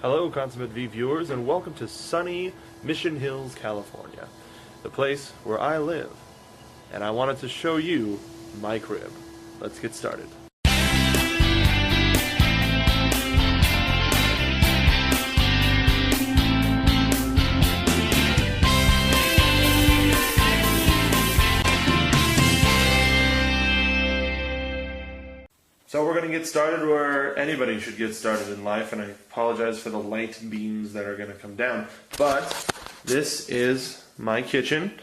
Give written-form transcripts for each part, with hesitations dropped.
Hello, Consummate V viewers, and welcome to sunny Mission Hills, California, the place where I live. And I wanted to show you my crib. Let's get started. So we're going to get started where anybody should get started in life, and I apologize for the light beams that are going to come down. But this is my kitchen.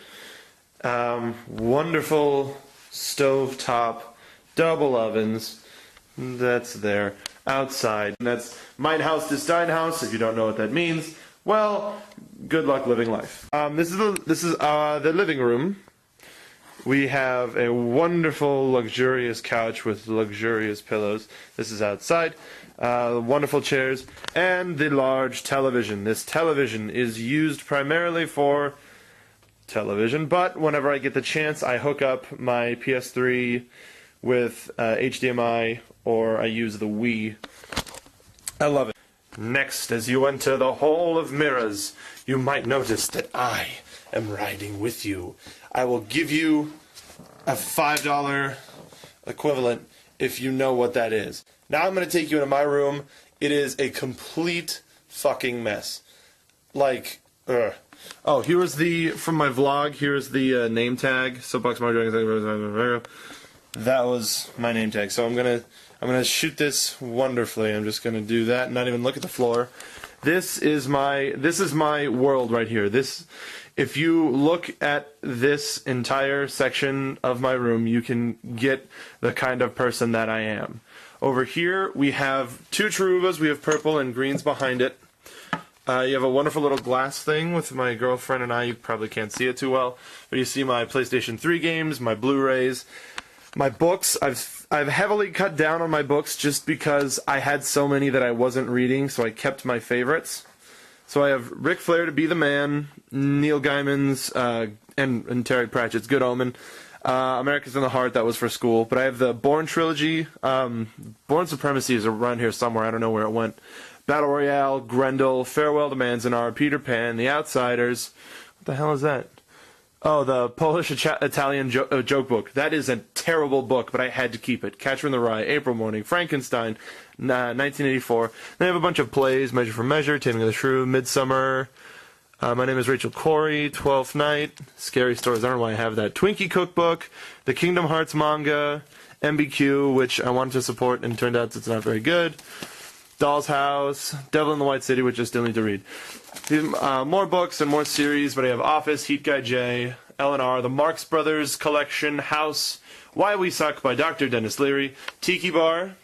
Wonderful stovetop, double ovens. That's there. Outside. And that's Mein Haus ist dein Haus. If you don't know what that means, well, good luck living life. This is the living room. We have a wonderful, luxurious couch with luxurious pillows. This is outside. Wonderful chairs. And the large television. This television is used primarily for television, but whenever I get the chance, I hook up my PS3 with HDMI, or I use the Wii. I love it. Next, as you enter the Hall of Mirrors, you might notice that I am riding with you. I will give you a $5 equivalent if you know what that is. Now I'm going to take you into my room. It is a complete fucking mess. Like, Oh, here's from my vlog, here's the name tag. Soapbox Mario. That was my name tag. So I'm gonna shoot this wonderfully. I'm just gonna do that and not even look at the floor. This is my world right here. If you look at this entire section of my room, you can get the kind of person that I am. Over here, we have two Cherubas. We have purple and greens behind it. You have a wonderful little glass thing with my girlfriend and I. You probably can't see it too well, but you see my PlayStation 3 games, my Blu-rays, my books. I've heavily cut down on my books just because I had so many that I wasn't reading, so I kept my favorites. So I have Ric Flair to Be the Man, Neil Gaiman's, and Terry Pratchett's Good Omen, America's in the Heart, that was for school, but I have the Bourne trilogy. Bourne Supremacy is around here somewhere, I don't know where it went. Battle Royale, Grendel, Farewell to Manzanar, Peter Pan, The Outsiders. What the hell is that? Oh, the Polish-Italian joke book. That is a terrible book, but I had to keep it. Catcher in the Rye, April Morning, Frankenstein, 1984. Then I have a bunch of plays, Measure for Measure, Taming of the Shrew, Midsummer. My Name is Rachel Corey, Twelfth Night, Scary Stories. I don't know why I have that. Twinkie Cookbook, the Kingdom Hearts manga, MBQ, which I wanted to support and turned out it's not very good. Doll's House, Devil in the White City, which I still need to read. More books and more series, but I have Office, Heat Guy J, L&R, the Marx Brothers Collection, House, Why We Suck by Dr. Dennis Leary, Tiki Bar,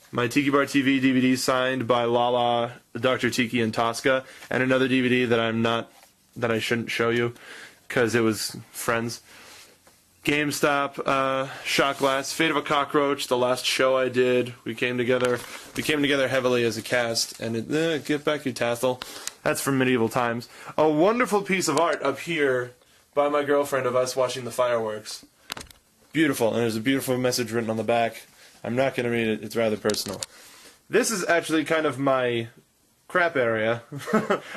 my Tiki Bar TV DVD signed by Lala, Dr. Tiki, and Tosca, and another DVD that I shouldn't show you because it was Friends. GameStop, Shot Glass, Fate of a Cockroach, the last show I did. We came together heavily as a cast, and get back your tassel. That's from medieval times. A wonderful piece of art up here by my girlfriend of us watching the fireworks. Beautiful, and there's a beautiful message written on the back. I'm not going to read it, it's rather personal. This is actually kind of my crap area.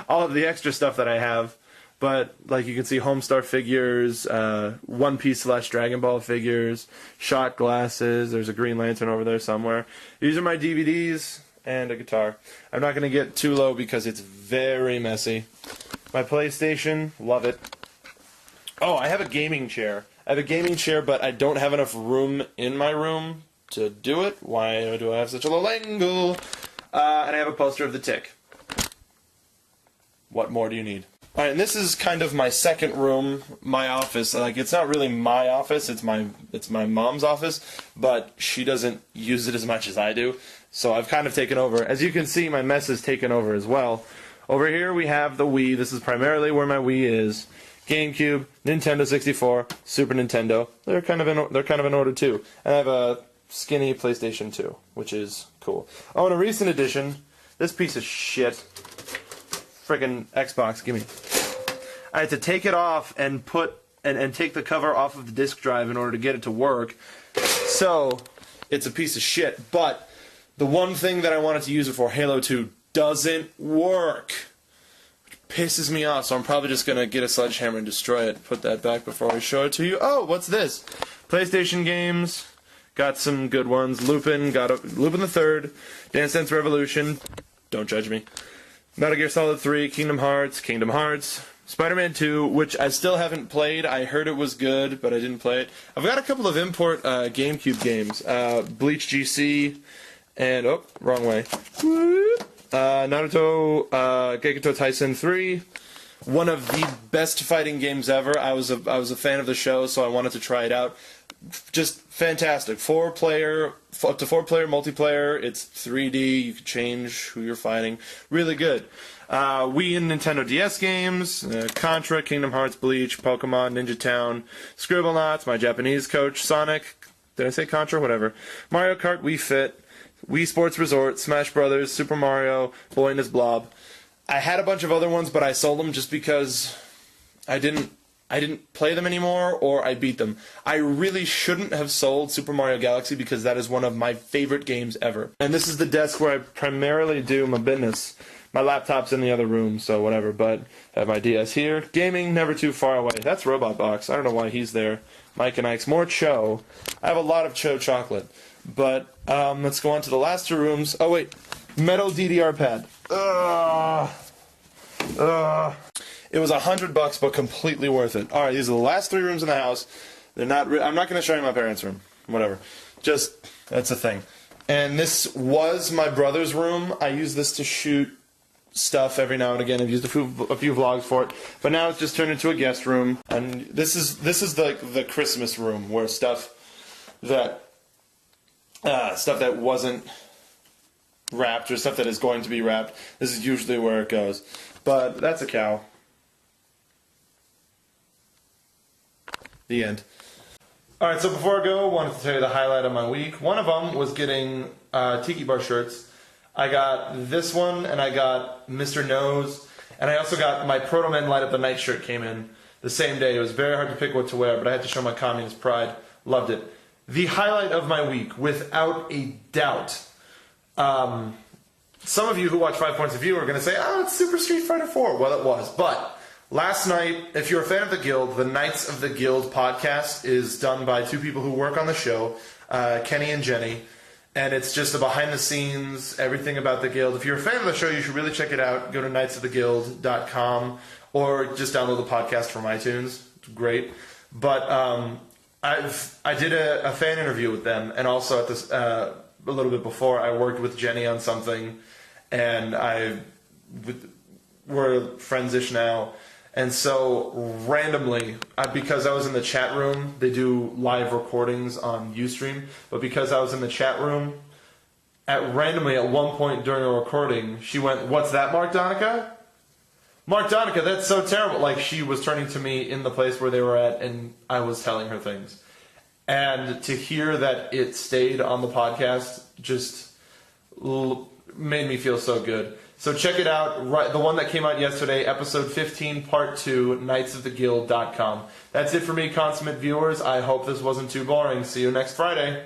All of the extra stuff that I have. But, like, you can see Homestar figures, One Piece / Dragon Ball figures, shot glasses, there's a Green Lantern over there somewhere. These are my DVDs and a guitar. I'm not going to get too low because it's very messy. My PlayStation, love it. Oh, I have a gaming chair. I have a gaming chair, but I don't have enough room in my room to do it. Why do I have such a low angle? And I have a poster of the Tick. What more do you need? Alright, and this is kind of my second room, my office. Like, it's not really my office, it's my mom's office, but she doesn't use it as much as I do, so I've kind of taken over. As you can see, my mess is taken over as well. Over here we have the Wii. This is primarily where my Wii is. GameCube, Nintendo 64, Super Nintendo. They're kind of in order too. And I have a skinny PlayStation 2, which is cool. Oh, and a recent addition, this piece of shit. Frickin' Xbox, gimme. I had to take it off and take the cover off of the disk drive in order to get it to work. So, it's a piece of shit. But the one thing that I wanted to use it for, Halo 2, doesn't work. Which pisses me off, so I'm probably just going to get a sledgehammer and destroy it. Put that back before I show it to you. Oh, what's this? PlayStation games. Got some good ones. Lupin the Third. Dance Dance Revolution. Don't judge me. Metal Gear Solid 3. Kingdom Hearts. Spider-Man 2, which I still haven't played. I heard it was good, but I didn't play it. I've got a couple of import GameCube games. Bleach GC, and, oh, wrong way. Naruto Gekitou Taisen 3. One of the best fighting games ever. I was a fan of the show, so I wanted to try it out. Just fantastic. Up to 4-player multiplayer. It's 3D. You can change who you're fighting. Really good. Wii and Nintendo DS games, Contra, Kingdom Hearts, Bleach, Pokemon, Ninja Town, Scribblenauts, My Japanese Coach, Sonic, did I say Contra? Whatever. Mario Kart, Wii Fit, Wii Sports Resort, Smash Brothers, Super Mario, Boy and His Blob. I had a bunch of other ones, but I sold them just because I didn't play them anymore, or I beat them. I really shouldn't have sold Super Mario Galaxy because that is one of my favorite games ever. And this is the desk where I primarily do my business. My laptop's in the other room, so whatever, but I have my DS here. Gaming, never too far away. That's Robot Box. I don't know why he's there. Mike and Ike's more Cho. I have a lot of Cho chocolate. But let's go on to the last two rooms. Oh, wait. Metal DDR pad. It was $100, but completely worth it. All right, these are the last three rooms in the house. They're not. I'm not going to show you my parents' room. Whatever. Just, that's a thing. And this was my brother's room. I use this to shoot stuff every now and again. I've used a few vlogs for it, but now it's just turned into a guest room. And this is the Christmas room where stuff that wasn't wrapped or stuff that is going to be wrapped. This is usually where it goes. But that's a cow. The end. Alright, so before I go, I wanted to tell you the highlight of my week. One of them was getting Tiki Bar shirts. I got this one, and I got Mr. Nose, and I also got my Proto Men Light Up the Night shirt came in the same day. It was very hard to pick what to wear, but I had to show my communist pride. Loved it. The highlight of my week, without a doubt. Some of you who watch 5 Points of View are going to say, oh, it's Super Street Fighter 4. Well, it was, but last night, if you're a fan of the Guild, the Knights of the Guild podcast is done by two people who work on the show, Kenny and Jenny, and it's just a behind-the-scenes, everything about the Guild. If you're a fan of the show, you should really check it out. Go to knightsoftheguild.com or just download the podcast from iTunes. It's great. But I did a fan interview with them, and also at this a little bit before, I worked with Jenny on something, and we're friends-ish now. And so, randomly, because I was in the chat room, they do live recordings on Ustream, but because I was in the chat room, randomly at one point during a recording, she went, "What's that, Mark Donica? Mark Donica, that's so terrible." Like, she was turning to me in the place where they were at, and I was telling her things. And to hear that it stayed on the podcast just made me feel so good. So check it out, right, the one that came out yesterday, episode 15, part 2, knightsoftheguild.com. That's it for me, consummate viewers. I hope this wasn't too boring. See you next Friday.